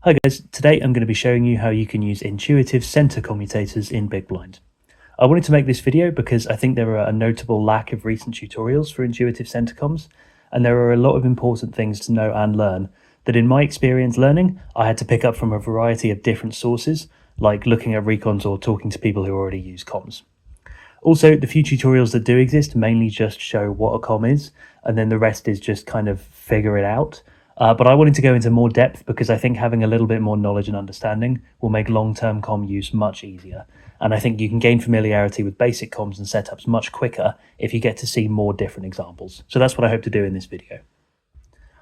Hi guys, today I'm going to be showing you how you can use intuitive center commutators in BigBLD. I wanted to make this video because I think there are a notable lack of recent tutorials for intuitive center comms, and there are a lot of important things to know and learn that in my experience learning, I had to pick up from a variety of different sources, like looking at recons or talking to people who already use comms. Also, the few tutorials that do exist mainly just show what a comm is, and then the rest is just kind of figure it out. But I wanted to go into more depth because I think having a little bit more knowledge and understanding will make long-term comm use much easier. And I think you can gain familiarity with basic comms and setups much quicker if you get to see more different examples. So that's what I hope to do in this video.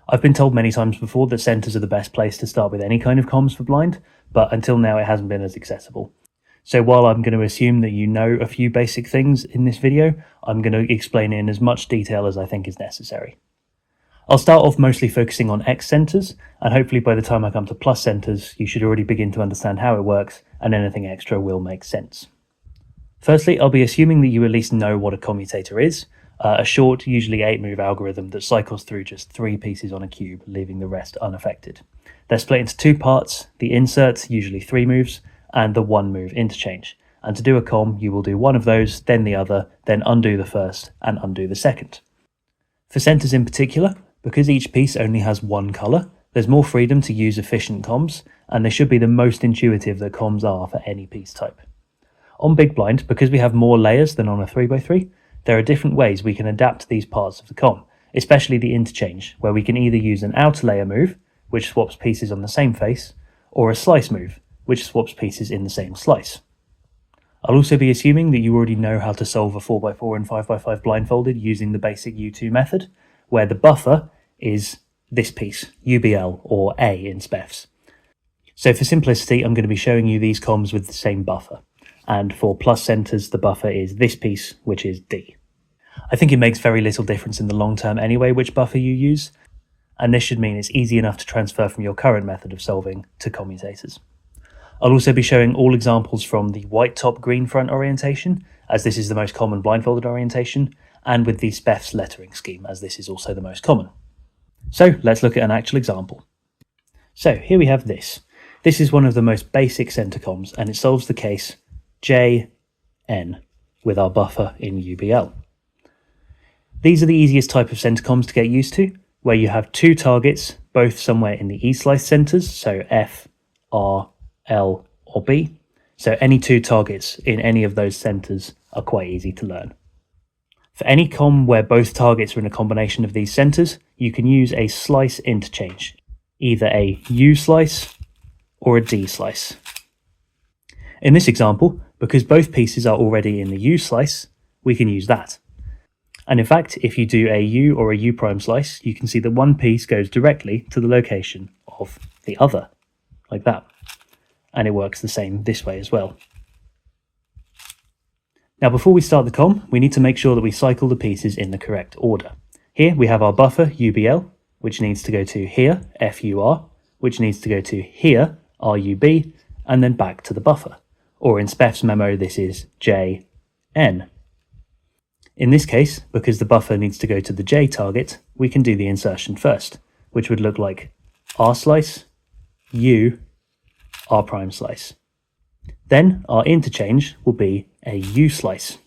I've been told many times before that centers are the best place to start with any kind of comms for blind, but until now it hasn't been as accessible. So while I'm going to assume that you know a few basic things in this video, I'm going to explain it in as much detail as I think is necessary. I'll start off mostly focusing on X centers, and hopefully by the time I come to plus centers, you should already begin to understand how it works, and anything extra will make sense. Firstly, I'll be assuming that you at least know what a commutator is, a short, usually 8-move algorithm that cycles through just 3 pieces on a cube, leaving the rest unaffected. They're split into 2 parts, the insert, usually 3 moves, and the 1-move interchange. And to do a comm, you will do one of those, then the other, then undo the first, and undo the second. For centers in particular, because each piece only has one colour, there's more freedom to use efficient comms, and they should be the most intuitive that comms are for any piece type. On BigBLD, because we have more layers than on a 3x3, there are different ways we can adapt these parts of the comm, especially the interchange, where we can either use an outer layer move, which swaps pieces on the same face, or a slice move, which swaps pieces in the same slice. I'll also be assuming that you already know how to solve a 4x4 and 5x5 blindfolded using the basic U2 method, where the buffer is this piece, UBL, or A in SPEFs. So for simplicity, I'm going to be showing you these comms with the same buffer. And for plus centers, the buffer is this piece, which is D. I think it makes very little difference in the long term anyway which buffer you use, and this should mean it's easy enough to transfer from your current method of solving to commutators. I'll also be showing all examples from the white top green front orientation, as this is the most common blindfolded orientation, and with the SPEFs lettering scheme, as this is also the most common. So let's look at an actual example. So here we have this. This is one of the most basic center comms, and it solves the case JN with our buffer in UBL. These are the easiest type of center comms to get used to, where you have 2 targets, both somewhere in the E-slice centers, so F, R, L, or B. So any 2 targets in any of those centers are quite easy to learn. For any comm where both targets are in a combination of these centers, you can use a slice interchange, either a U slice or a D slice. In this example, because both pieces are already in the U slice, we can use that. And in fact, if you do a U or a U prime slice, you can see that one piece goes directly to the location of the other, like that. And it works the same this way as well. Now before we start the comm, we need to make sure that we cycle the pieces in the correct order. Here we have our buffer UBL, which needs to go to here, FUR, which needs to go to here, RUB, and then back to the buffer. Or in SPEF's memo, this is JN. In this case, because the buffer needs to go to the J target, we can do the insertion first, which would look like R slice, U, R prime slice. Then our interchange will be a U slice.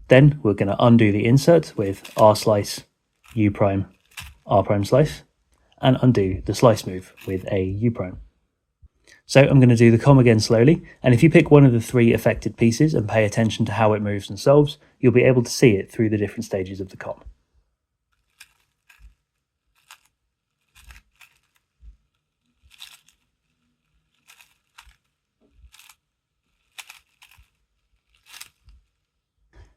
Then we're going to undo the insert with R slice, U prime, R prime slice, and undo the slice move with a U prime. So I'm going to do the comm again slowly, and if you pick one of the 3 affected pieces and pay attention to how it moves and solves, you'll be able to see it through the different stages of the comm.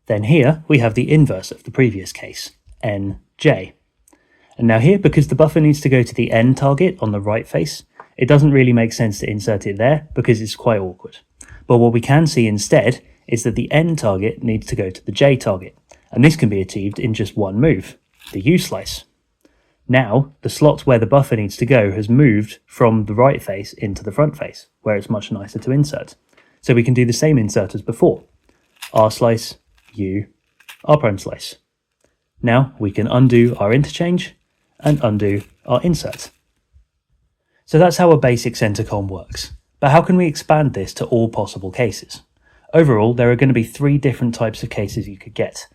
Then here we have the inverse of the previous case, NJ. And now here, because the buffer needs to go to the N target on the right face, it doesn't really make sense to insert it there because it's quite awkward. But what we can see instead is that the N target needs to go to the J target, and this can be achieved in just one move, the U slice. Now, the slot where the buffer needs to go has moved from the right face into the front face, where it's much nicer to insert. So we can do the same insert as before, R slice, U, R prime slice. Now we can undo our interchange and undo our insert. So that's how a basic center comm works. But how can we expand this to all possible cases? Overall, there are going to be 3 different types of cases you could get,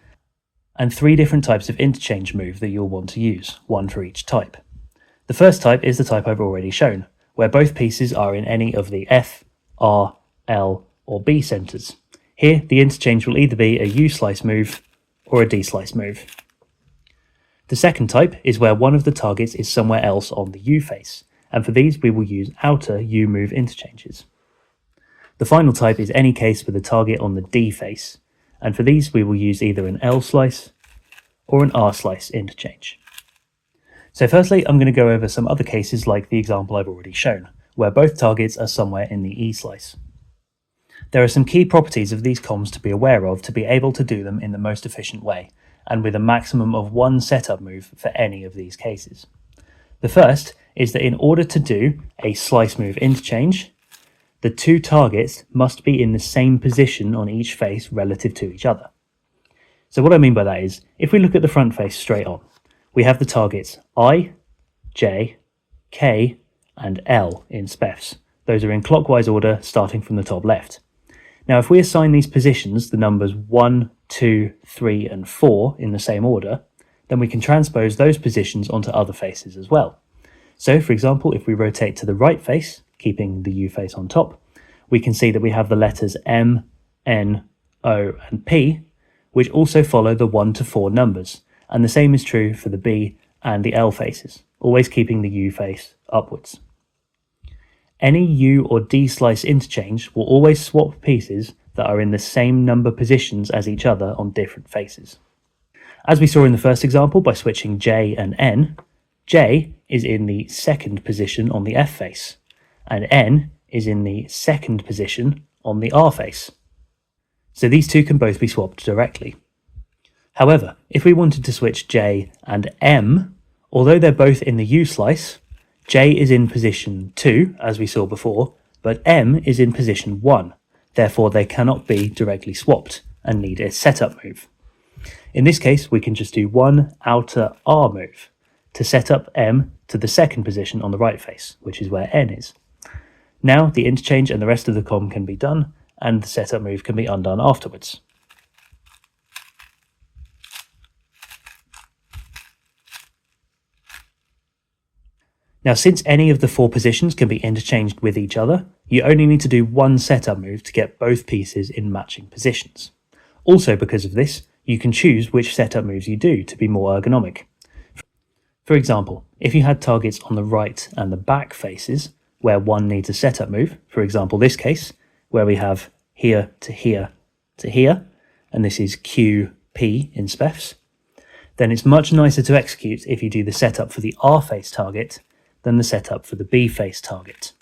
and 3 different types of interchange move that you'll want to use, one for each type. The first type is the type I've already shown, where both pieces are in any of the F, R, L, or B centers. Here, the interchange will either be a U slice move or a D slice move. The second type is where one of the targets is somewhere else on the U face, and for these we will use outer U move interchanges. The final type is any case with a target on the D face, and for these we will use either an L slice or an R slice interchange. So firstly, I'm going to go over some other cases like the example I've already shown, where both targets are somewhere in the E slice. There are some key properties of these comms to be aware of to be able to do them in the most efficient way, and with a maximum of 1 setup move for any of these cases. The first is that in order to do a slice move interchange, the 2 targets must be in the same position on each face relative to each other. So what I mean by that is, if we look at the front face straight on, we have the targets I, J, K, and L in SPEFs. Those are in clockwise order starting from the top left. Now if we assign these positions the numbers 1, 2, 3 and 4 in the same order, then we can transpose those positions onto other faces as well. So for example, if we rotate to the right face, keeping the U face on top, we can see that we have the letters M, N, O and P, which also follow the 1 to 4 numbers, and the same is true for the B and the L faces, always keeping the U face upwards. Any U or D slice interchange will always swap pieces that are in the same number positions as each other on different faces. As we saw in the first example by switching J and N, J is in the second position on the F face, and N is in the second position on the R face. So these 2 can both be swapped directly. However, if we wanted to switch J and M, although they're both in the U slice, J is in position 2, as we saw before, but M is in position 1, therefore they cannot be directly swapped and need a setup move. In this case, we can just do 1 outer R move to set up M to the second position on the right face, which is where N is. Now the interchange and the rest of the comm can be done, and the setup move can be undone afterwards. Now since any of the 4 positions can be interchanged with each other, you only need to do 1 setup move to get both pieces in matching positions. Also because of this, you can choose which setup moves you do to be more ergonomic. For example, if you had targets on the right and the back faces, where one needs a setup move, for example this case, where we have here to here to here, and this is QP in SPEFs, then it's much nicer to execute if you do the setup for the R face target than the setup for the B face target.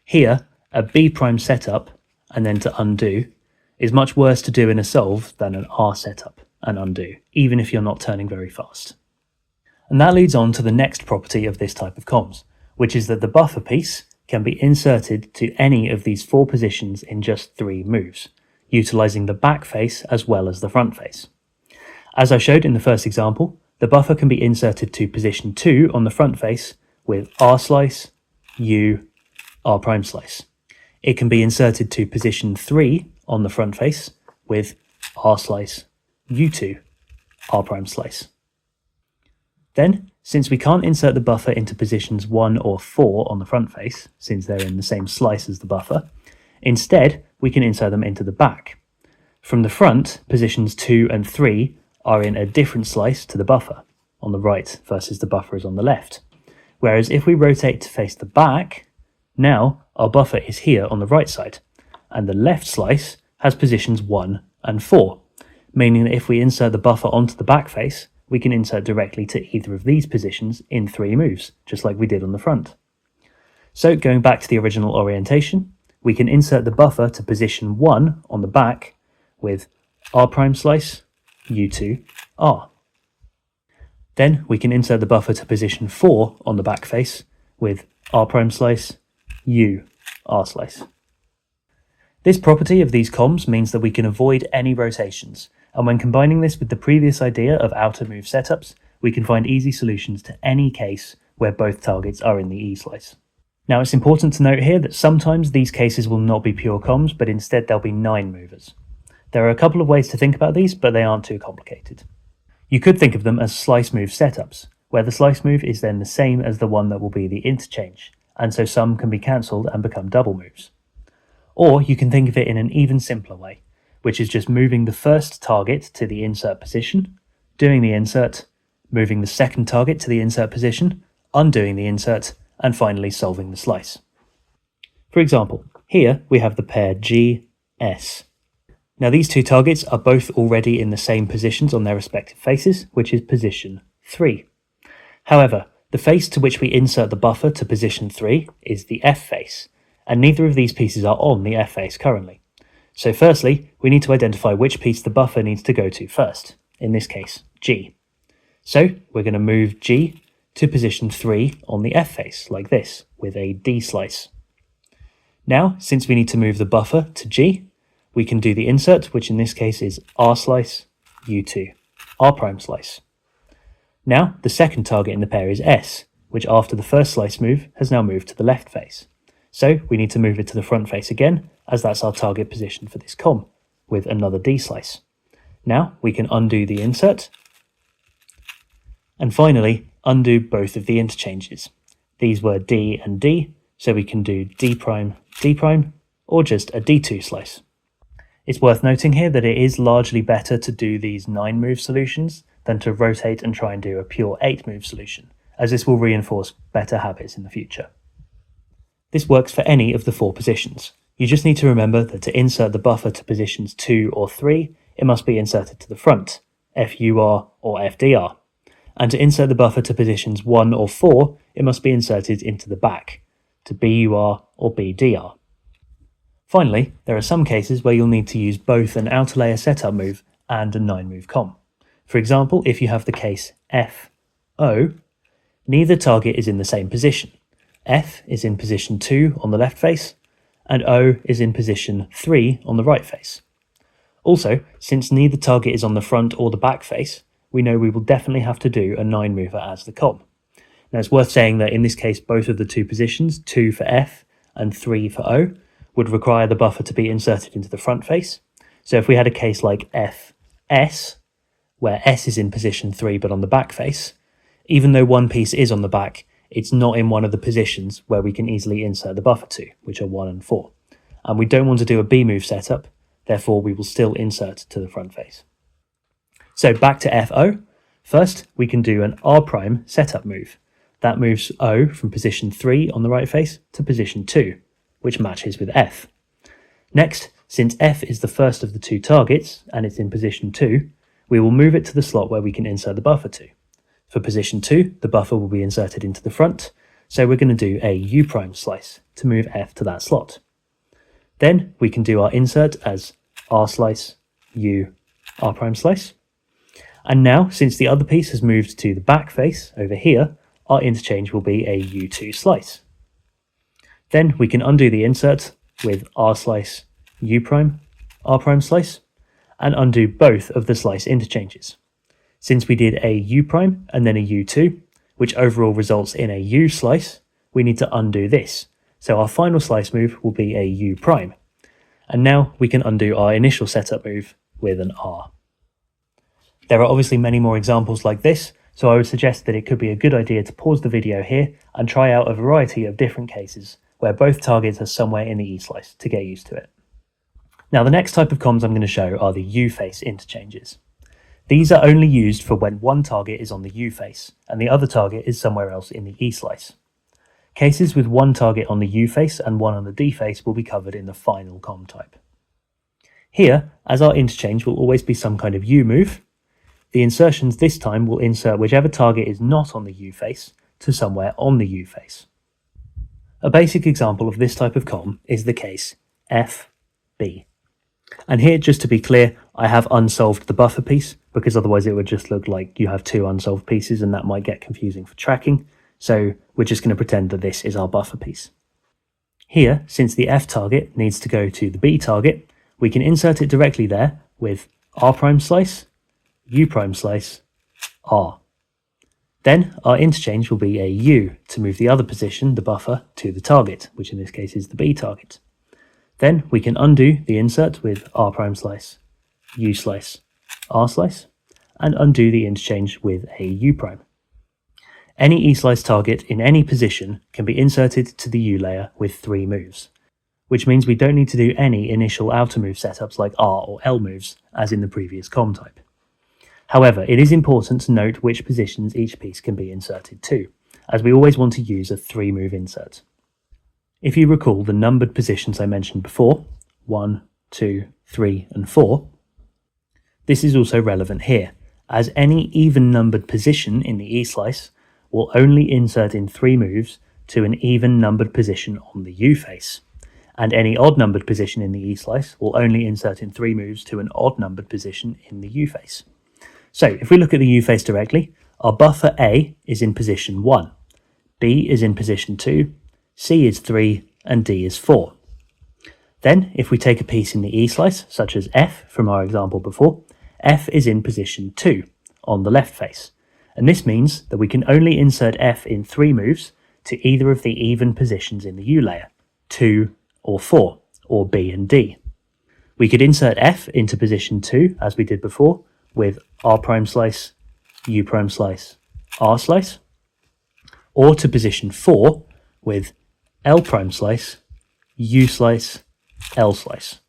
Here, a B prime setup and then to undo is much worse to do in a solve than an R setup and undo, even if you're not turning very fast. And that leads on to the next property of this type of comms, which is that the buffer piece can be inserted to any of these 4 positions in just 3 moves, utilizing the back face as well as the front face. As I showed in the first example, the buffer can be inserted to position 2 on the front face with R slice, U, R prime slice. It can be inserted to position 3 on the front face with R slice, U2, R prime slice. Then, since we can't insert the buffer into positions 1 or 4 on the front face, since they're in the same slice as the buffer, instead we can insert them into the back. From the front, positions 2 and 3 are in a different slice to the buffer, on the right versus the buffer is on the left. Whereas if we rotate to face the back, now our buffer is here on the right side, and the left slice has positions 1 and 4, meaning that if we insert the buffer onto the back face, we can insert directly to either of these positions in 3 moves, just like we did on the front. So going back to the original orientation, we can insert the buffer to position 1 on the back with R prime slice, U2, R. Then we can insert the buffer to position 4 on the back face with R prime slice, U, R slice. This property of these comms means that we can avoid any rotations, and when combining this with the previous idea of outer move setups, we can find easy solutions to any case where both targets are in the E slice. Now it's important to note here that sometimes these cases will not be pure comms, but instead they'll be 9 movers. There are a couple of ways to think about these, but they aren't too complicated. You could think of them as slice move setups, where the slice move is then the same as the one that will be the interchange, and so some can be cancelled and become double moves. Or you can think of it in an even simpler way, which is just moving the first target to the insert position, doing the insert, moving the second target to the insert position, undoing the insert, and finally solving the slice. For example, here we have the pair G, S. Now these two targets are both already in the same positions on their respective faces, which is position 3. However, the face to which we insert the buffer to position 3 is the F face, and neither of these pieces are on the F face currently. So firstly, we need to identify which piece the buffer needs to go to first, in this case, G. So we're going to move G to position 3 on the F face, like this, with a D slice. Now, since we need to move the buffer to G, we can do the insert, which in this case is R slice, U2, R prime slice. Now, the second target in the pair is S, which after the first slice move has now moved to the left face. So we need to move it to the front face again, as that's our target position for this comm, with another D slice. Now we can undo the insert, and finally undo both of the interchanges. These were D and D, so we can do D prime, or just a D2 slice. It's worth noting here that it is largely better to do these 9 move solutions than to rotate and try and do a pure 8 move solution, as this will reinforce better habits in the future. This works for any of the 4 positions. You just need to remember that to insert the buffer to positions 2 or 3, it must be inserted to the front, FUR or FDR. And to insert the buffer to positions 1 or 4, it must be inserted into the back, to BUR or BDR. Finally, there are some cases where you'll need to use both an outer layer setup move and a 9 move comm. For example, if you have the case FO, neither target is in the same position. F is in position 2 on the left face, and O is in position 3 on the right face. Also, since neither target is on the front or the back face, we know we will definitely have to do a 9 mover as the comm. Now it's worth saying that in this case both of the 2 positions, 2 for F and 3 for O, would require the buffer to be inserted into the front face. So if we had a case like FS, where S is in position 3 but on the back face, even though one piece is on the back, it's not in one of the positions where we can easily insert the buffer to, which are 1 and 4. And we don't want to do a B move setup, therefore we will still insert to the front face. So back to FO. First, we can do an R prime setup move. That moves O from position 3 on the right face to position 2, which matches with F. Next, since F is the first of the 2 targets, and it's in position 2, we will move it to the slot where we can insert the buffer to. For position 2, the buffer will be inserted into the front, so we're going to do a U prime slice to move F to that slot. Then we can do our insert as R slice, U, R prime slice. And now, since the other piece has moved to the back face over here, our interchange will be a U2 slice. Then we can undo the insert with R slice, U prime, R prime slice, and undo both of the slice interchanges. Since we did a U prime and then a U2, which overall results in a U slice, we need to undo this. So our final slice move will be a U prime. And now we can undo our initial setup move with an R. There are obviously many more examples like this, so I would suggest that it could be a good idea to pause the video here and try out a variety of different cases where both targets are somewhere in the E-slice to get used to it. Now the next type of comms I'm going to show are the U-face interchanges. These are only used for when one target is on the U-face and the other target is somewhere else in the E-slice. Cases with one target on the U-face and one on the D-face will be covered in the final comm type. Here, as our interchange will always be some kind of U move, the insertions this time will insert whichever target is not on the U-face to somewhere on the U-face. A basic example of this type of comm is the case FB. And here, just to be clear, I have unsolved the buffer piece, because otherwise it would just look like you have 2 unsolved pieces and that might get confusing for tracking, so we're just going to pretend that this is our buffer piece. Here, since the F target needs to go to the B target, we can insert it directly there with R prime slice, U prime slice, R. Then our interchange will be a U to move the other position, the buffer, to the target, which in this case is the B target. Then we can undo the insert with R prime slice, U slice, R slice, and undo the interchange with a U prime. Any E-slice target in any position can be inserted to the U layer with 3 moves, which means we don't need to do any initial outer move setups like R or L moves, as in the previous comm type. However, it is important to note which positions each piece can be inserted to, as we always want to use a 3-move insert. If you recall the numbered positions I mentioned before, 1, 2, 3, and 4, this is also relevant here, as any even-numbered position in the E-slice will only insert in 3 moves to an even-numbered position on the U face, and any odd-numbered position in the E-slice will only insert in 3 moves to an odd-numbered position in the U face. So, if we look at the U face directly, our buffer A is in position 1, B is in position 2, C is 3, and D is 4. Then, if we take a piece in the E-slice, such as F from our example before, F is in position 2, on the left face, and this means that we can only insert F in 3 moves to either of the even positions in the U layer, 2 or 4, or B and D. We could insert F into position 2, as we did before, with R prime slice, U prime slice, R slice, or to position 4 with L prime slice, U slice, L slice.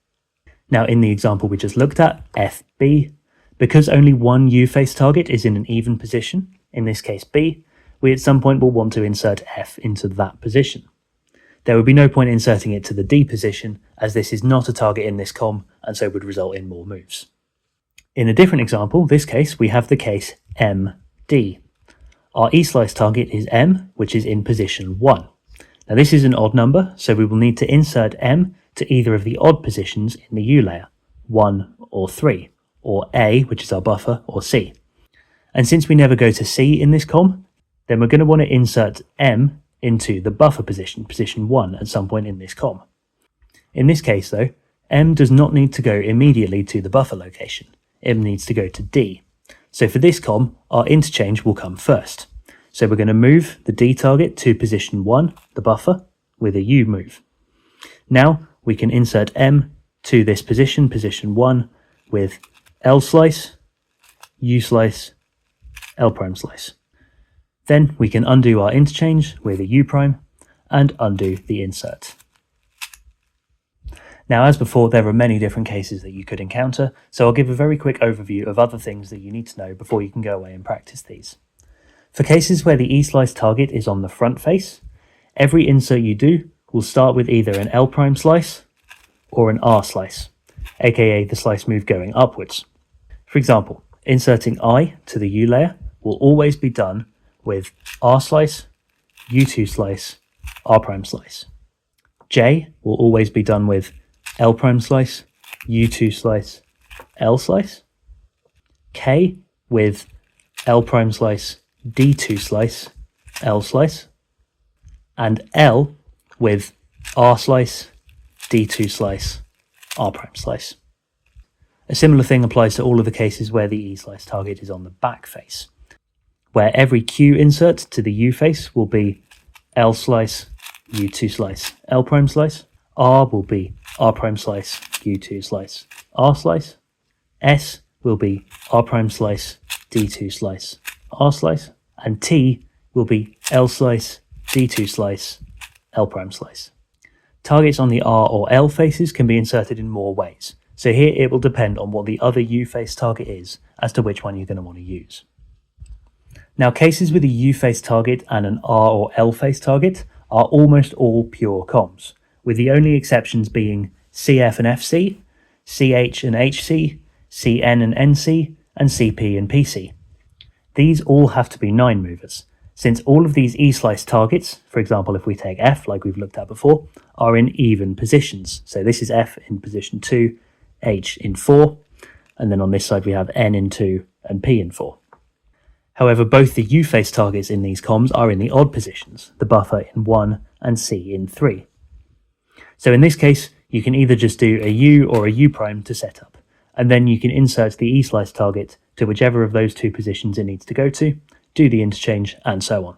Now in the example we just looked at, FB, because only one U face target is in an even position, in this case B, we at some point will want to insert F into that position. There would be no point inserting it to the D position, as this is not a target in this comm and so would result in more moves. In a different example, this case, we have the case MD. Our E-slice target is M, which is in position 1. Now this is an odd number, so we will need to insert M to either of the odd positions in the U layer, 1 or 3, or A, which is our buffer, or C. And since we never go to C in this comm, then we're going to want to insert M into the buffer position, position 1, at some point in this comm. In this case though, M does not need to go immediately to the buffer location. M needs to go to D. So for this comm, our interchange will come first. So we're going to move the D target to position 1, the buffer, with a U move. Now we can insert M to this position, position 1, with L slice, U slice, L prime slice. Then we can undo our interchange with a U prime and undo the insert. Now, as before, there are many different cases that you could encounter, so I'll give a very quick overview of other things that you need to know before you can go away and practice these. For cases where the E-slice target is on the front face, every insert you do will start with either an L prime slice or an R slice, aka the slice move going upwards. For example, inserting I to the U layer will always be done with R slice, U2 slice, R prime slice. J will always be done with L prime slice, U2 slice, L slice. K with L prime slice, D2 slice, L slice. And L with R slice, D2 slice, R prime slice. A similar thing applies to all of the cases where the E-slice target is on the back face, where every Q insert to the U face will be L slice, U2 slice, L prime slice. R will be R prime slice, U2 slice, R slice. S will be R prime slice, D2 slice, R slice. And T will be L slice, D2 slice, L prime slice. Targets on the R or L faces can be inserted in more ways, so here it will depend on what the other U face target is as to which one you're going to want to use. Now, cases with a U face target and an R or L face target are almost all pure comms, with the only exceptions being CF and FC, CH and HC, CN and NC, and CP and PC. These all have to be 9 movers, since all of these E-slice targets, for example if we take F like we've looked at before, are in even positions. So this is F in position 2, H in 4, and then on this side we have N in 2 and P in 4. However, both the U-face targets in these comms are in the odd positions, the buffer in 1 and C in 3. So in this case, you can either just do a U or a U prime to set up, and then you can insert the E-slice target to whichever of those 2 positions it needs to go to, do the interchange, and so on.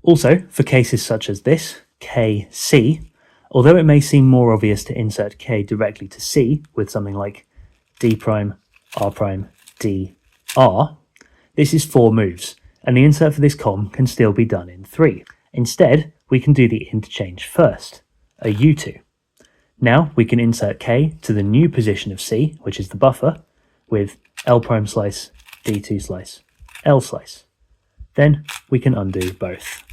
Also, for cases such as this, KC, although it may seem more obvious to insert K directly to C with something like D prime, R prime, D, R, this is 4 moves, and the insert for this comm can still be done in 3. Instead, we can do the interchange first, a U2. Now we can insert K to the new position of C, which is the buffer, with L prime slice, D2 slice, L slice. Then we can undo both.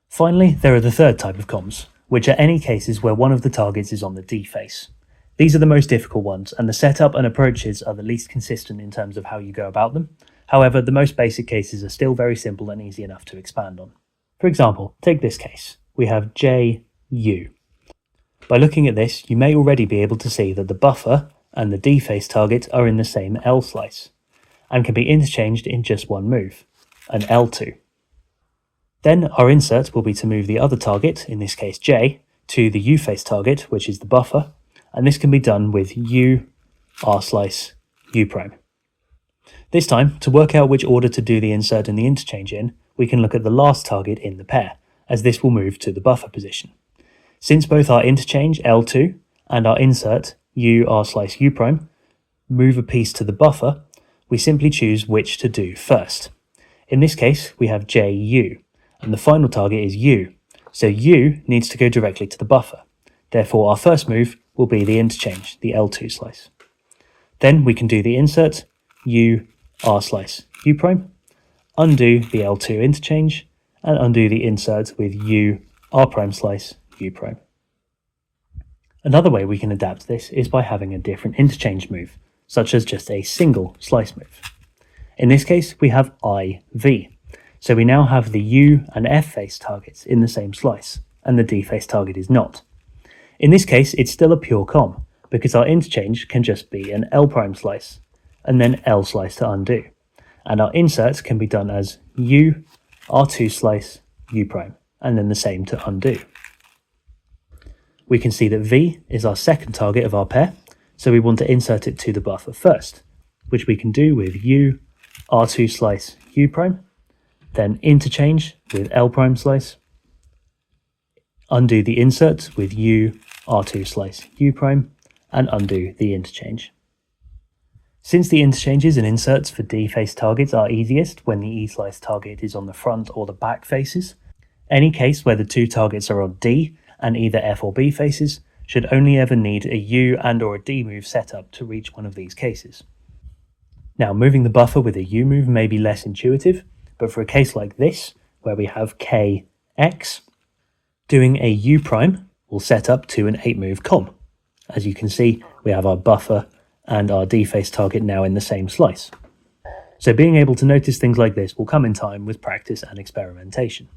Finally, there are the third type of comms, which are any cases where one of the targets is on the D face. These are the most difficult ones, and the setup and approaches are the least consistent in terms of how you go about them. However, the most basic cases are still very simple and easy enough to expand on. For example, take this case. We have JU. By looking at this, you may already be able to see that the buffer and the D face target are in the same L slice, and can be interchanged in just one move, an L2. Then our insert will be to move the other target, in this case J, to the U face target, which is the buffer, and this can be done with U, R slice, U prime. This time, to work out which order to do the insert and the interchange in, we can look at the last target in the pair, as this will move to the buffer position. Since both our interchange, L2, and our insert, U, R slice, U prime, move a piece to the buffer, we simply choose which to do first. In this case, we have JU, and the final target is U, so U needs to go directly to the buffer. Therefore, our first move will be the interchange, the L2 slice. Then we can do the insert, U, R slice, U prime, undo the L2 interchange, and undo the insert with U, R prime slice, U prime. Another way we can adapt this is by having a different interchange move, such as just a single slice move. In this case, we have IV, so we now have the U and F face targets in the same slice, and the D face target is not. In this case, it's still a pure comm, because our interchange can just be an L prime slice, and then L slice to undo, and our insert can be done as U, R2 slice, U prime, and then the same to undo. We can see that V is our second target of our pair, so we want to insert it to the buffer first, which we can do with U, R2 slice, U prime, then interchange with L prime slice, undo the insert with U, R2 slice, U prime, and undo the interchange. Since the interchanges and inserts for D face targets are easiest when the E slice target is on the front or the back faces, any case where the two targets are on D and either F or B faces should only ever need a U and or a D move set up to reach one of these cases. Now, moving the buffer with a U move may be less intuitive, but for a case like this, where we have KX, doing a U prime will set up to an 8-move comm. As you can see, we have our buffer and our D face target now in the same slice. So being able to notice things like this will come in time with practice and experimentation.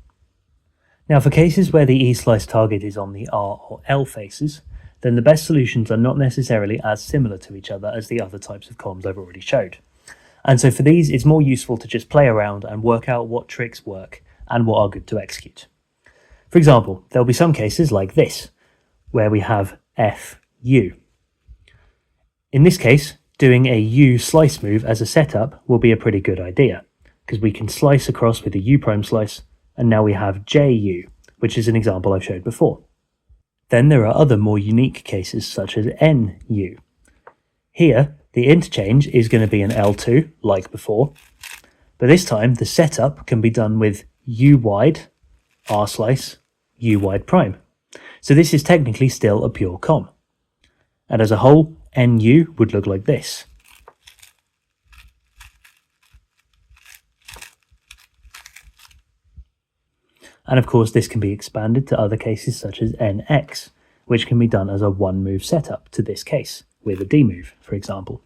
Now, for cases where the E slice target is on the R or L faces, then the best solutions are not necessarily as similar to each other as the other types of comms I've already showed. And so for these, it's more useful to just play around and work out what tricks work and what are good to execute. For example, there'll be some cases like this, where we have FU. In this case, doing a U slice move as a setup will be a pretty good idea, because we can slice across with a U prime slice, and now we have JU, which is an example I've showed before. Then there are other more unique cases such as NU. Here, the interchange is going to be an L2, like before, but this time the setup can be done with U wide, R slice, U wide prime. So this is technically still a pure comm. And as a whole, NU would look like this. And of course, this can be expanded to other cases such as NX, which can be done as a one-move setup to this case, with a D move, for example.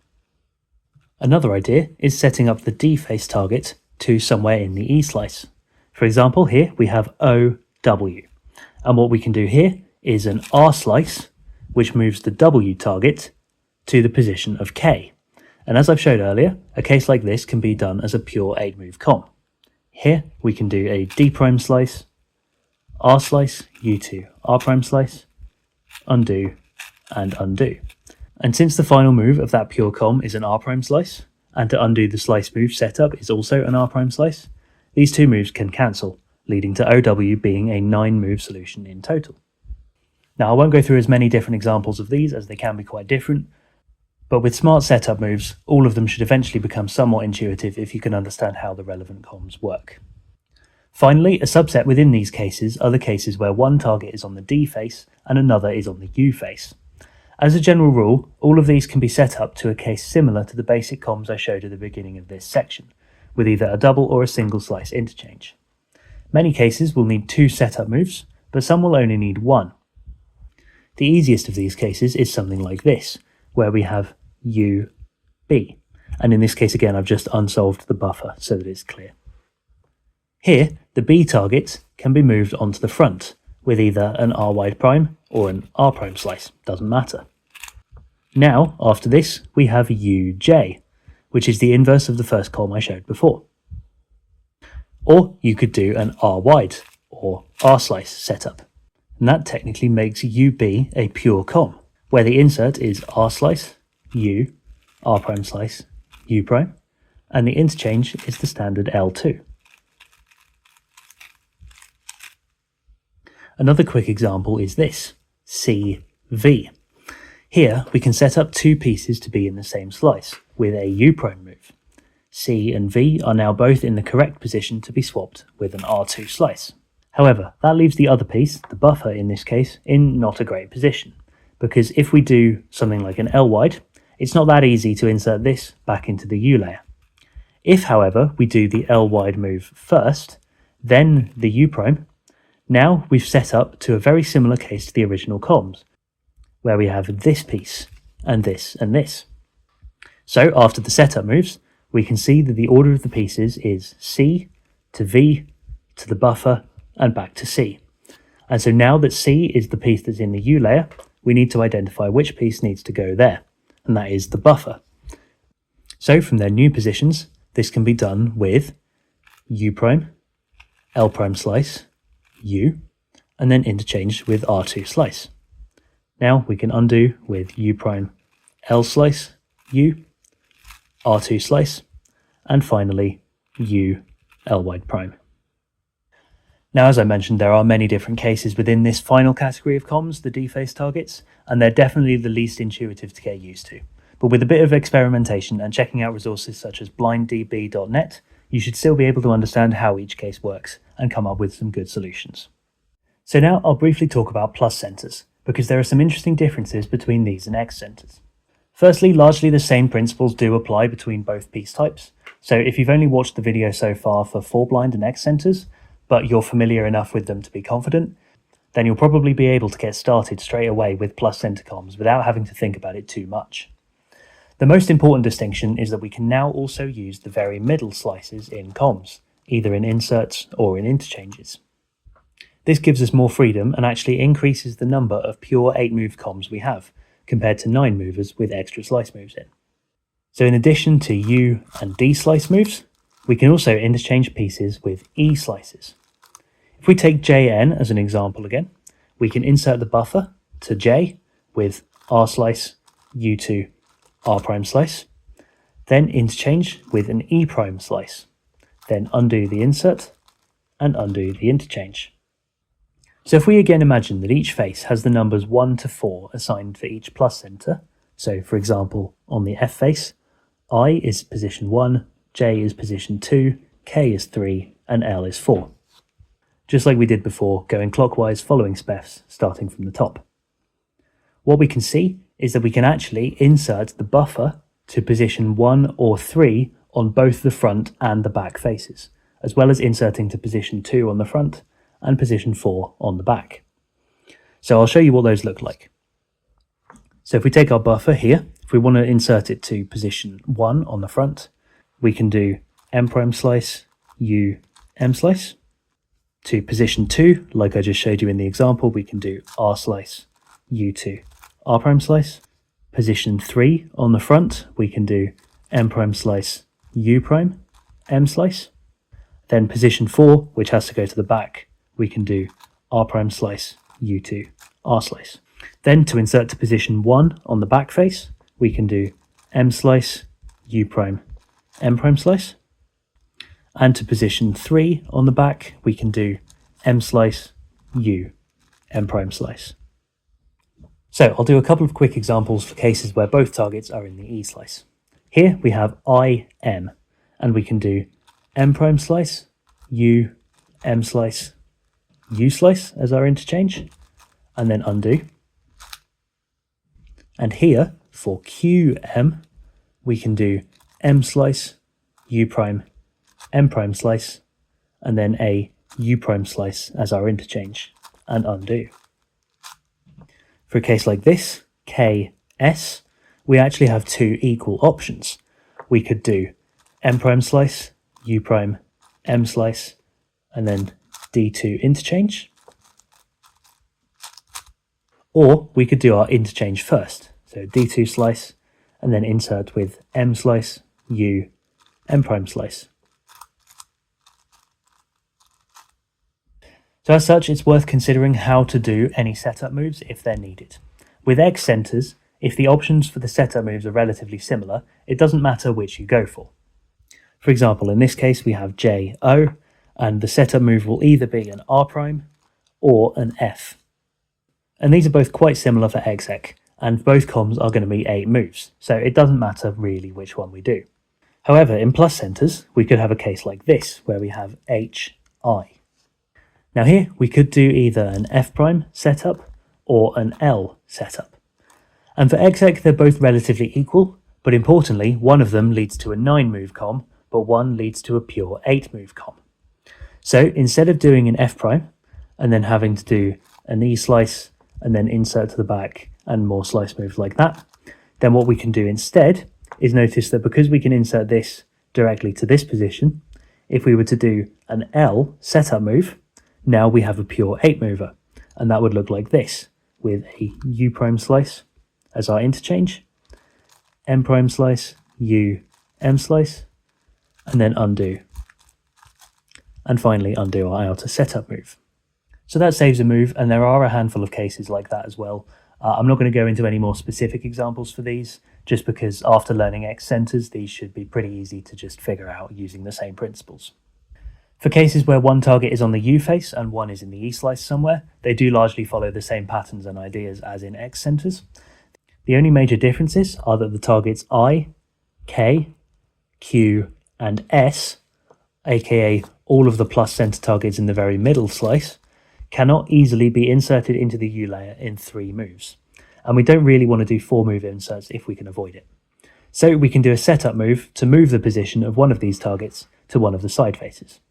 Another idea is setting up the D face target to somewhere in the E slice. For example, here we have OW, and what we can do here is an R slice, which moves the W target to the position of K. And as I've showed earlier, a case like this can be done as a pure 8-move comm. Here we can do a D prime slice, R slice, U2, R prime slice, undo, and undo. And since the final move of that pure comm is an R prime slice, and to undo the slice move setup is also an R' slice, these two moves can cancel, leading to OW being a 9-move solution in total. Now, I won't go through as many different examples of these as they can be quite different, but with smart setup moves, all of them should eventually become somewhat intuitive if you can understand how the relevant comms work. Finally, a subset within these cases are the cases where one target is on the D face and another is on the U face. As a general rule, all of these can be set up to a case similar to the basic comms I showed at the beginning of this section, with either a double or a single slice interchange. Many cases will need 2 setup moves, but some will only need 1. The easiest of these cases is something like this, where we have U, B, and in this case again I've just unsolved the buffer so that it's clear. Here, the B target can be moved onto the front, with either an R wide prime or an R prime slice, doesn't matter. Now, after this, we have UJ, which is the inverse of the first comm I showed before. Or you could do an R wide, or R slice setup, and that technically makes UB a pure comm, where the insert is R slice, U, R prime slice, U prime, and the interchange is the standard L2. Another quick example is this, CV. Here we can set up 2 pieces to be in the same slice, with a U prime move. C and V are now both in the correct position to be swapped with an R2 slice. However, that leaves the other piece, the buffer in this case, in not a great position, because if we do something like an L wide, it's not that easy to insert this back into the U layer. If, however, we do the L wide move first, then the U prime, now we've set up to a very similar case to the original comms, where we have this piece, and this, and this. So after the setup moves, we can see that the order of the pieces is C to V to the buffer and back to C. And so now that C is the piece that's in the U layer, we need to identify which piece needs to go there, and that is the buffer. So from their new positions, this can be done with U prime, L prime slice, U, and then interchanged with R2 slice. Now we can undo with U prime, L slice, U, R2 slice, and finally U, L wide prime. Now, as I mentioned, there are many different cases within this final category of comms, the D-face targets, and they're definitely the least intuitive to get used to. But with a bit of experimentation and checking out resources such as blinddb.net, you should still be able to understand how each case works and come up with some good solutions. So now I'll briefly talk about plus centers, because there are some interesting differences between these and X centers. Firstly, largely the same principles do apply between both piece types. So if you've only watched the video so far for 4-blind and X centers, but you're familiar enough with them to be confident, then you'll probably be able to get started straight away with plus center comms without having to think about it too much. The most important distinction is that we can now also use the very middle slices in comms, either in inserts or in interchanges. This gives us more freedom and actually increases the number of pure 8-move comms we have, compared to 9 movers with extra slice moves in. So in addition to U and D slice moves, we can also interchange pieces with E slices. If we take JN as an example again, we can insert the buffer to J with R slice, U2, R prime slice, then interchange with an E prime slice, then undo the insert and undo the interchange. So if we again imagine that each face has the numbers 1 to 4 assigned for each plus center, so for example on the F face, I is position 1, J is position 2, K is 3, and L is 4. Just like we did before, going clockwise following SPEFs, starting from the top. What we can see is that we can actually insert the buffer to position 1 or 3 on both the front and the back faces, as well as inserting to position 2 on the front and position 4 on the back. So I'll show you what those look like. So if we take our buffer here, if we want to insert it to position 1 on the front, we can do M prime slice, U, M slice. To position 2, like I just showed you in the example, we can do R slice, U2, R prime slice. Position 3 on the front, we can do M prime slice, U prime, M slice. Then position 4, which has to go to the back, we can do R prime slice, U2, R slice. Then to insert to position 1 on the back face, we can do M slice, U prime, M prime slice. And to position 3 on the back, we can do M slice, U, M prime slice. So I'll do a couple of quick examples for cases where both targets are in the E slice. Here we have I, M, and we can do M prime slice, U, M slice, U slice as our interchange, and then undo. And here for QM, we can do M slice, U prime, M prime slice, and then a U prime slice as our interchange, and undo. For a case like this, KS, we actually have two equal options. We could do M prime slice, U prime, M slice, and then D2 interchange. Or we could do our interchange first. So D2 slice, and then insert with M slice, U, M prime slice. So as such, it's worth considering how to do any setup moves if they're needed. With X centers, if the options for the setup moves are relatively similar, it doesn't matter which you go for. For example, in this case, we have J, O, and the setup move will either be an R prime or an F. And these are both quite similar for exec, and both comms are going to be 8 moves, so it doesn't matter really which one we do. However, in plus centers, we could have a case like this, where we have H, I. Now here, we could do either an F prime setup or an L setup. And for exec, they're both relatively equal, but importantly, one of them leads to a 9 move comm, but one leads to a pure 8 move comm. So instead of doing an F prime, and then having to do an E slice, and then insert to the back, and more slice moves like that, then what we can do instead is notice that because we can insert this directly to this position, if we were to do an L setup move, now we have a pure 8 mover, and that would look like this, with a U prime slice as our interchange, M prime slice, U, M slice, and then undo. And finally undo our outer setup move. So that saves a move, and there are a handful of cases like that as well. I'm not going to go into any more specific examples for these, just because after learning X centers, these should be pretty easy to just figure out using the same principles. For cases where one target is on the U face and one is in the E slice somewhere, they do largely follow the same patterns and ideas as in X centers. The only major differences are that the targets I, K, Q, and S, aka all of the plus center targets in the very middle slice, cannot easily be inserted into the U layer in 3 moves. And we don't really want to do 4 move inserts if we can avoid it. So we can do a setup move to move the position of one of these targets to one of the side faces.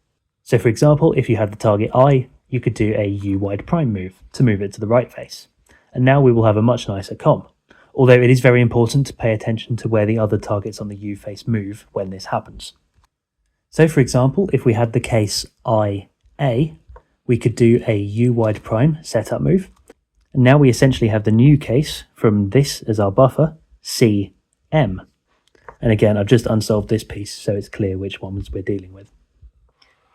So for example, if you had the target I, you could do a U wide prime move to move it to the right face. And now we will have a much nicer comm, although it is very important to pay attention to where the other targets on the U face move when this happens. So for example, if we had the case IA, we could do a U wide prime setup move. And now we essentially have the new case from this as our buffer, CM. And again, I've just unsolved this piece so it's clear which ones we're dealing with.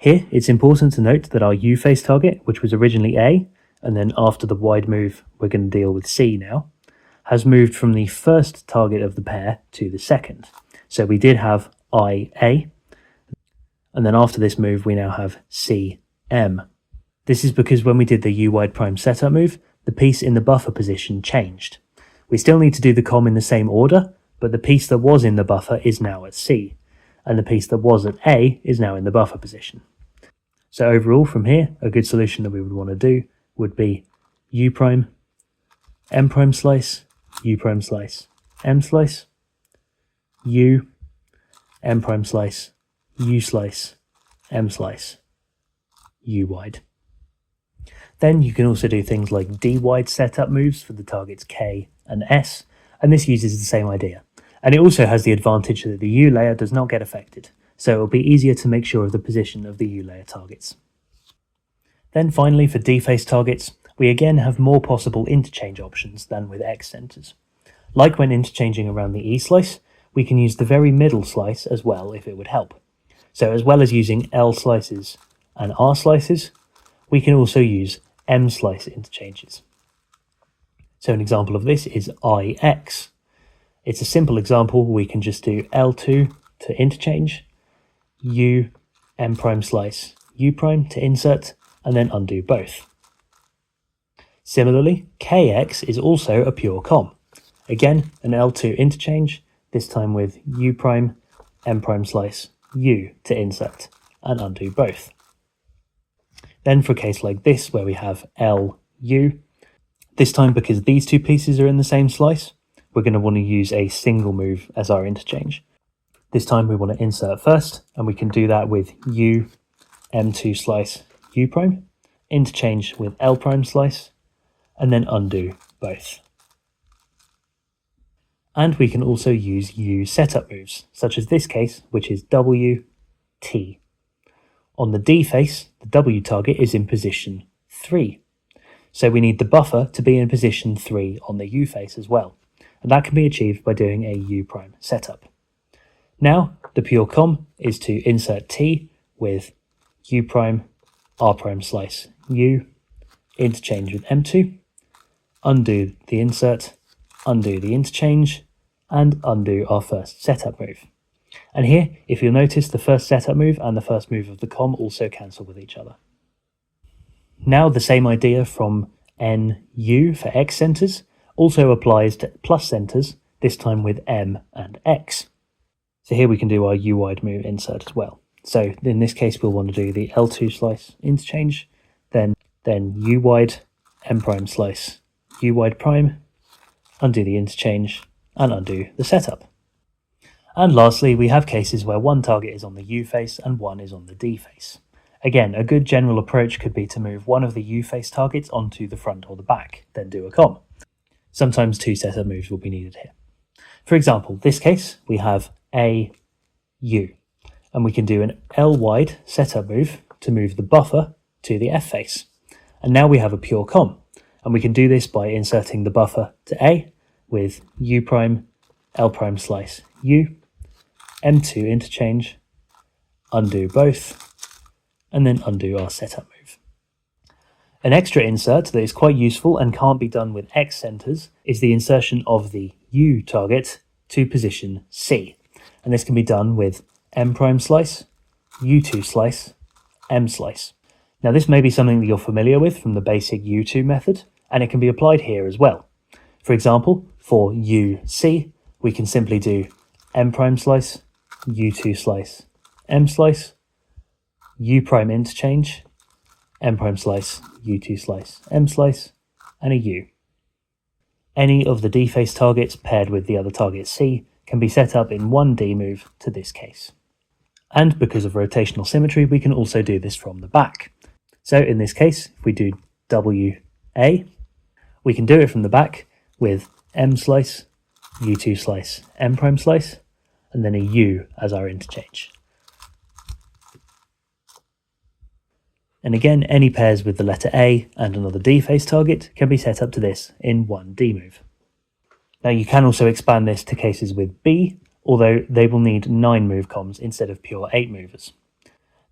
Here, it's important to note that our U face target, which was originally A, and then after the wide move, we're going to deal with C now, has moved from the first target of the pair to the second. So we did have IA, and then after this move, we now have CM. This is because when we did the U wide prime setup move, the piece in the buffer position changed. We still need to do the comm in the same order, but the piece that was in the buffer is now at C, and the piece that was at A is now in the buffer position. So overall from here, a good solution that we would want to do would be U prime, M prime slice, U prime slice, M slice, U, M prime slice, U slice, M slice, U wide. Then you can also do things like D wide setup moves for the targets K and S, and this uses the same idea. And it also has the advantage that the U layer does not get affected, so it will be easier to make sure of the position of the U layer targets. Then finally for D face targets, we again have more possible interchange options than with X centers. Like when interchanging around the E slice, we can use the very middle slice as well if it would help. So as well as using L slices and R slices, we can also use M slice interchanges. So an example of this is IX. It's a simple example. We can just do L2 to interchange, U, M prime slice, U prime to insert, and then undo both. Similarly, KX is also a pure comm. Again, an L2 interchange, this time with U prime, M prime slice, U to insert, and undo both. Then for a case like this, where we have LU, this time because these two pieces are in the same slice, we're going to want to use a single move as our interchange. This time we want to insert first, and we can do that with U, M2 slice, U prime, interchange with L prime slice, and then undo both. And we can also use U setup moves, such as this case, which is W, T. On the D face, the W target is in position 3. So we need the buffer to be in position 3 on the U face as well. And that can be achieved by doing a U prime setup. Now, the pure comm is to insert T with U prime, R prime slice, U, interchange with M2, undo the insert, undo the interchange, and undo our first setup move. And here, if you'll notice, the first setup move and the first move of the comm also cancel with each other. Now the same idea from NU for X centers also applies to plus centers, this time with M and X. So here we can do our U wide move insert as well. So in this case, we'll want to do the L2 slice interchange, then U wide, M prime slice, U wide prime, undo the interchange, and undo the setup. And lastly, we have cases where one target is on the U face and one is on the D face. Again, a good general approach could be to move one of the U face targets onto the front or the back, then do a comm. Sometimes two setup moves will be needed here. For example, this case, we have A, U, and we can do an L wide setup move to move the buffer to the F face. And now we have a pure comm, and we can do this by inserting the buffer to A with U prime, L prime slice, U, M2 interchange, undo both, and then undo our setup move. An extra insert that is quite useful and can't be done with X centers is the insertion of the U target to position C. And this can be done with M prime slice, U2 slice, M slice. Now this may be something that you're familiar with from the basic U2 method, and it can be applied here as well. For example, for UC, we can simply do M prime slice, U2 slice, M slice, U prime interchange, M prime slice, U2 slice, M slice, and a U. Any of the D face targets paired with the other target C can be set up in one D move to this case. And because of rotational symmetry, we can also do this from the back. So in this case, if we do WA, we can do it from the back with M slice, U2 slice, M prime slice, and then a U as our interchange. And again, any pairs with the letter A and another D face target can be set up to this in one D move. Now you can also expand this to cases with B, although they will need 9 move comms instead of pure 8 movers.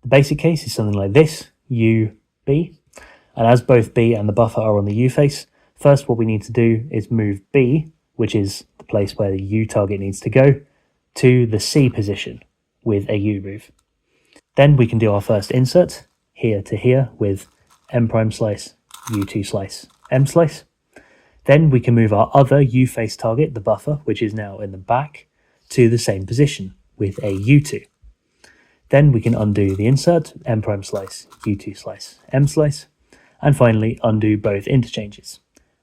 The basic case is something like this, U, B, and as both B and the buffer are on the U face, first what we need to do is move B, which is the place where the U target needs to go, to the C position with a U move. Then we can do our first insert, here to here with M prime slice, U2 slice, M slice. Then we can move our other U face target, the buffer, which is now in the back, to the same position with a U2. Then we can undo the insert, M prime slice, U2 slice, M slice, and finally undo both interchanges.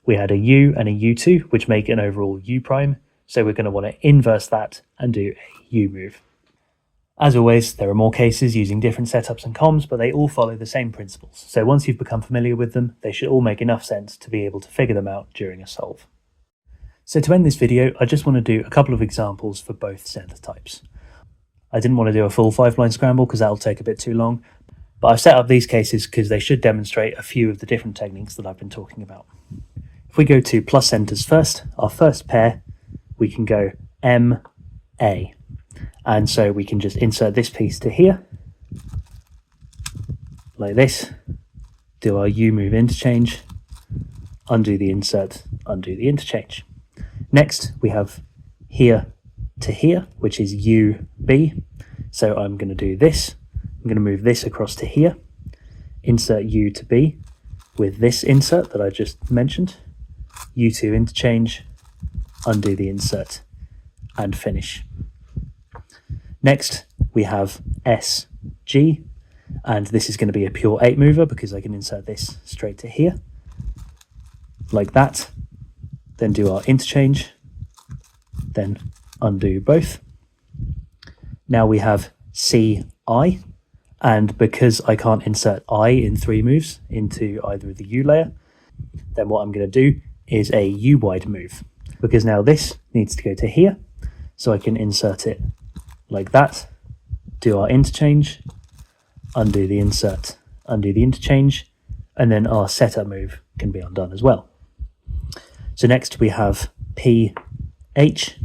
We had a U and a U2, which make an overall U prime, so we're going to want to inverse that and do a U move. As always, there are more cases using different setups and comms, but they all follow the same principles. So once you've become familiar with them, they should all make enough sense to be able to figure them out during a solve. So to end this video, I just want to do a couple of examples for both center types. I didn't want to do a full 5-line scramble because that'll take a bit too long, but I've set up these cases because they should demonstrate a few of the different techniques that I've been talking about. If we go to plus centers first, our first pair, we can go M, A. And so we can just insert this piece to here, like this, do our U move interchange, undo the insert, undo the interchange. Next, we have here to here, which is UB. So I'm going to do this. I'm going to move this across to here, insert U to B with this insert that I just mentioned, U2 interchange, undo the insert, and finish. Next, we have SG, and this is going to be a pure 8 mover because I can insert this straight to here, like that, then do our interchange, then undo both. Now we have CI, and because I can't insert I in 3 moves into either of the U layer, then what I'm going to do is a U wide move, because now this needs to go to here, so I can insert it like that, do our interchange, undo the insert, undo the interchange, and then our setup move can be undone as well. So next we have PH,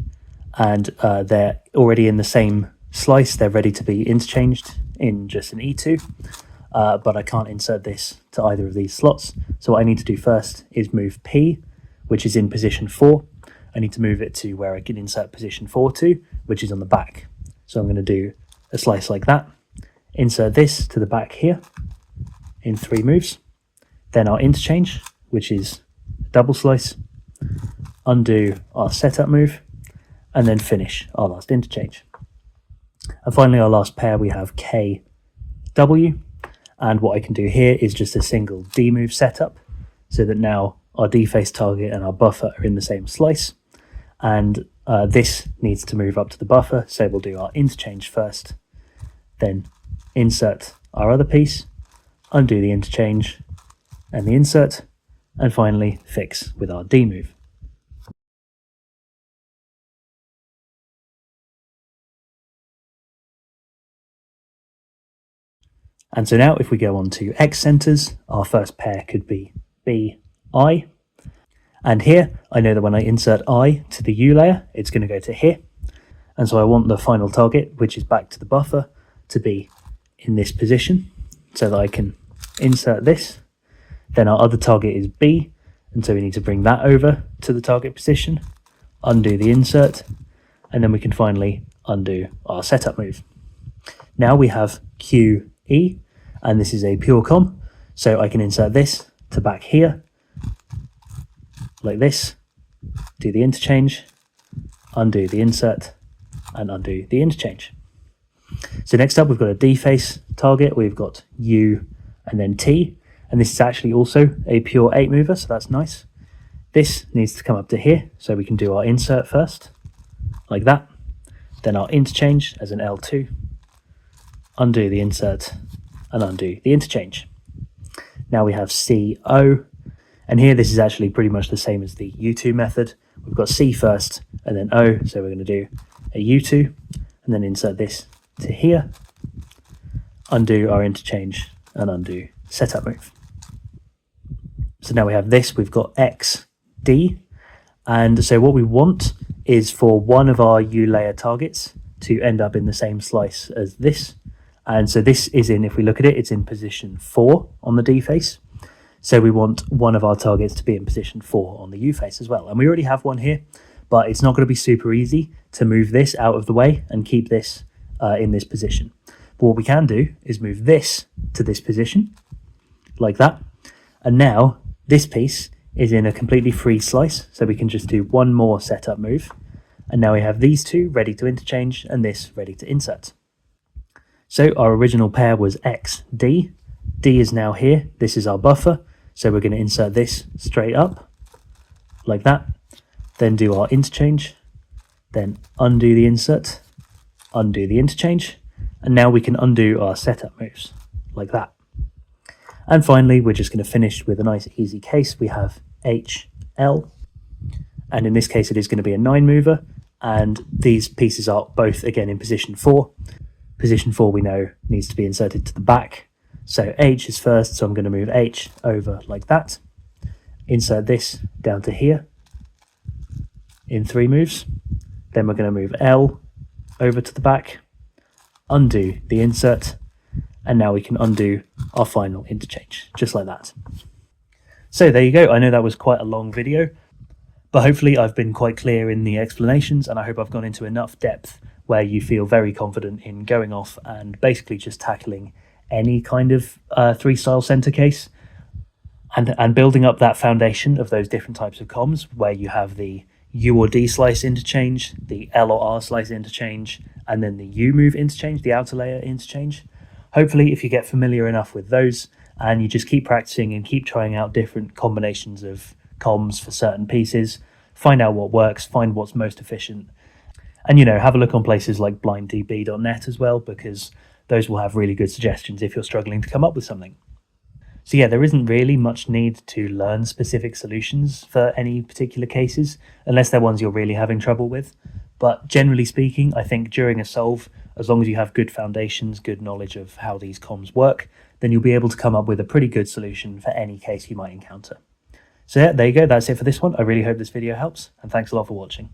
and they're already in the same slice, they're ready to be interchanged in just an E2, but I can't insert this to either of these slots. So what I need to do first is move P, which is in position 4. I need to move it to where I can insert position 4 to, which is on the back. So I'm going to do a slice like that, insert this to the back here in 3 moves, then our interchange, which is a double slice, undo our setup move, and then finish our last interchange. And finally, our last pair, we have KW, and what I can do here is just a single D move setup, so that now our D face target and our buffer are in the same slice, and this needs to move up to the buffer, so we'll do our interchange first, then insert our other piece, undo the interchange and the insert, and finally fix with our D move. And so now if we go on to X centers, our first pair could be BI. And here, I know that when I insert I to the U layer, it's going to go to here. And so I want the final target, which is back to the buffer, to be in this position, so that I can insert this. Then our other target is B, and so we need to bring that over to the target position, undo the insert, and then we can finally undo our setup move. Now we have QE, and this is a pure comm, so I can insert this to back here, like this, do the interchange, undo the insert, and undo the interchange. So next up, we've got a D face target, we've got U and then T, and this is actually also a pure 8 mover, so that's nice. This needs to come up to here, so we can do our insert first, like that, then our interchange as an L2, undo the insert, and undo the interchange. Now we have CO, and here this is actually pretty much the same as the U2 method. We've got C first, and then O, so we're going to do a U2, and then insert this to here, undo our interchange, and undo setup move. So now we have this, we've got XD, and so what we want is for one of our U layer targets to end up in the same slice as this. And so this is in, if we look at it, it's in position 4 on the D face. So we want one of our targets to be in position 4 on the U face as well. And we already have one here, but it's not going to be super easy to move this out of the way and keep this in this position. But what we can do is move this to this position, like that. And now this piece is in a completely free slice, so we can just do one more setup move. And now we have these two ready to interchange and this ready to insert. So our original pair was XD. D is now here. This is our buffer. So we're going to insert this straight up like that. Then do our interchange. Then undo the insert. Undo the interchange. And now we can undo our setup moves like that. And finally, we're just going to finish with a nice easy case. We have HL. And in this case, it is going to be a 9 mover. And these pieces are both, again, in position 4. Position 4 we know needs to be inserted to the back. So H is first, so I'm going to move H over like that. Insert this down to here in 3 moves. Then we're going to move L over to the back, undo the insert, and now we can undo our final interchange, just like that. So there you go. I know that was quite a long video, But hopefully I've been quite clear in the explanations, and I hope I've gone into enough depth where you feel very confident in going off and basically just tackling any kind of three-style center case and building up that foundation of those different types of comms where you have the U or D slice interchange, the L or R slice interchange, and then the U move interchange, the outer layer interchange. Hopefully, if you get familiar enough with those and you just keep practicing and keep trying out different combinations of comms for certain pieces, find out what works, find what's most efficient, and have a look on places like blinddb.net as well, because those will have really good suggestions if you're struggling to come up with something. So yeah, there isn't really much need to learn specific solutions for any particular cases, unless they're ones you're really having trouble with. But generally speaking, I think during a solve, as long as you have good foundations, good knowledge of how these comms work, then you'll be able to come up with a pretty good solution for any case you might encounter. So yeah, there you go. That's it for this one. I really hope this video helps, and thanks a lot for watching.